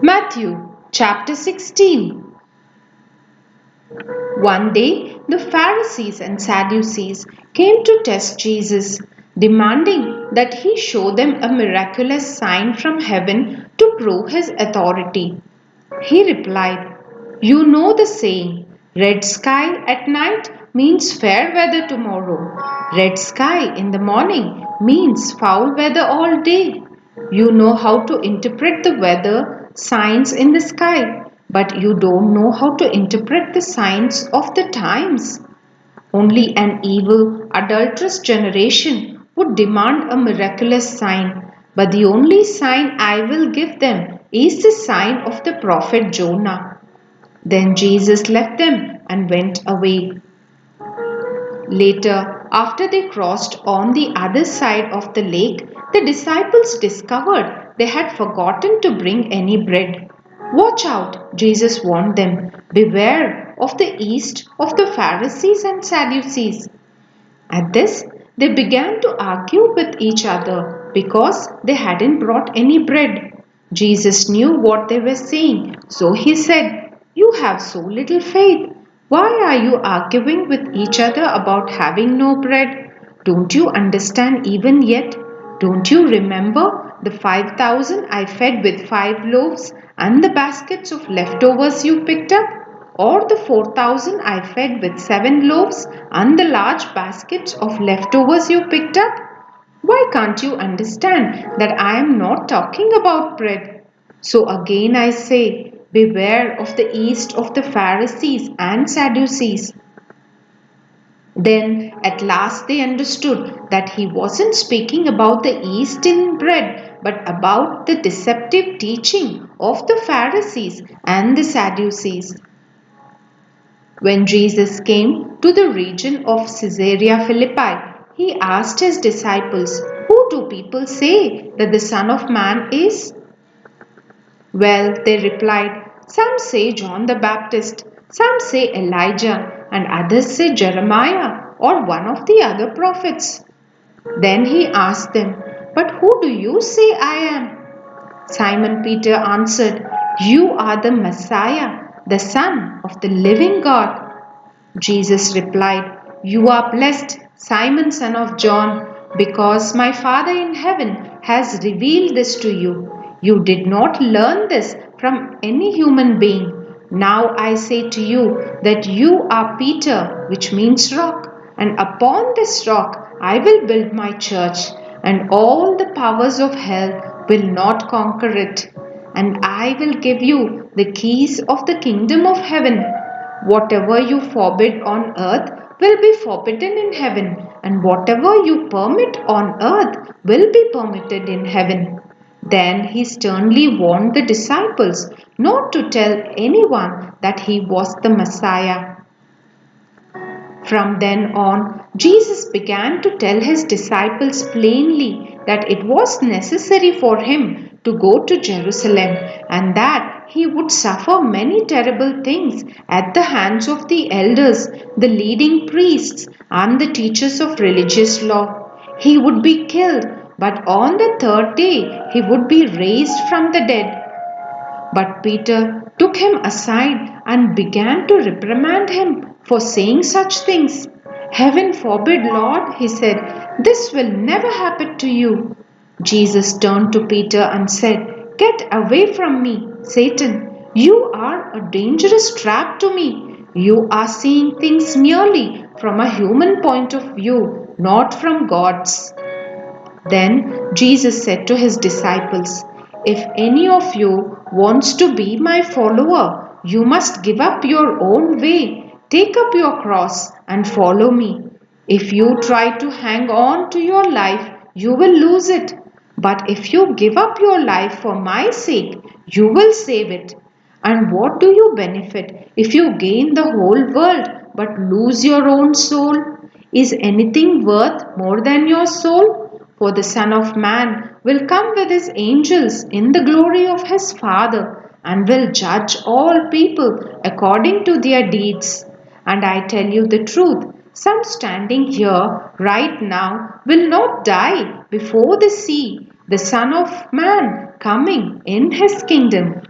Matthew chapter 16. One day the Pharisees and Sadducees came to test Jesus, demanding that he show them a miraculous sign from heaven to prove his authority. He replied, "You know the saying, red sky at night means fair weather tomorrow. Red sky in the morning means foul weather all day. You know how to interpret the weather signs in the sky, but you don't know how to interpret the signs of the times. Only an evil, adulterous generation would demand a miraculous sign, but the only sign I will give them is the sign of the prophet Jonah." Then Jesus left them and went away. Later, after they crossed on the other side of the lake, the disciples discovered they had forgotten to bring any bread. "Watch out," Jesus warned them. "Beware of the yeast of the Pharisees and Sadducees." At this, they began to argue with each other because they hadn't brought any bread. Jesus knew what they were saying, so he said, "You have so little faith. Why are you arguing with each other about having no bread? Don't you understand even yet? Don't you remember the 5,000 I fed with 5 loaves and the baskets of leftovers you picked up? Or the 4,000 I fed with 7 loaves and the large baskets of leftovers you picked up? Why can't you understand that I am not talking about bread? So again I say, beware of the yeast of the Pharisees and Sadducees." Then at last they understood that he wasn't speaking about the yeast in bread, but about the deceptive teaching of the Pharisees and the Sadducees. When Jesus came to the region of Caesarea Philippi, he asked his disciples, "Who do people say that the Son of Man is?" "Well," they replied, "some say John the Baptist, some say Elijah, and others say Jeremiah or one of the other prophets." Then he asked them, "But who do you say I am?" Simon Peter answered, "You are the Messiah, the Son of the living God." Jesus replied, "You are blessed, Simon, son of John, because my Father in heaven has revealed this to you. You did not learn this from any human being. Now I say to you that you are Peter, which means rock, and upon this rock I will build my church, and all the powers of hell will not conquer it. And I will give you the keys of the kingdom of heaven. Whatever you forbid on earth will be forbidden in heaven, and whatever you permit on earth will be permitted in heaven." Then he sternly warned the disciples not to tell anyone that he was the Messiah. From then on, Jesus began to tell his disciples plainly that it was necessary for him to go to Jerusalem and that he would suffer many terrible things at the hands of the elders, the leading priests, and the teachers of religious law. He would be killed, but on the third day he would be raised from the dead. But Peter took him aside and began to reprimand him for saying such things. "Heaven forbid, Lord," he said, "this will never happen to you." Jesus turned to Peter and said, "Get away from me, Satan. You are a dangerous trap to me. You are seeing things merely from a human point of view, not from God's." Then Jesus said to his disciples, "If any of you wants to be my follower, you must give up your own way, take up your cross and follow me. If you try to hang on to your life, you will lose it. But if you give up your life for my sake, you will save it. And what do you benefit if you gain the whole world but lose your own soul? Is anything worth more than your soul? For the Son of Man will come with his angels in the glory of his Father and will judge all people according to their deeds. And I tell you the truth, some standing here right now will not die before they see the Son of Man coming in his kingdom.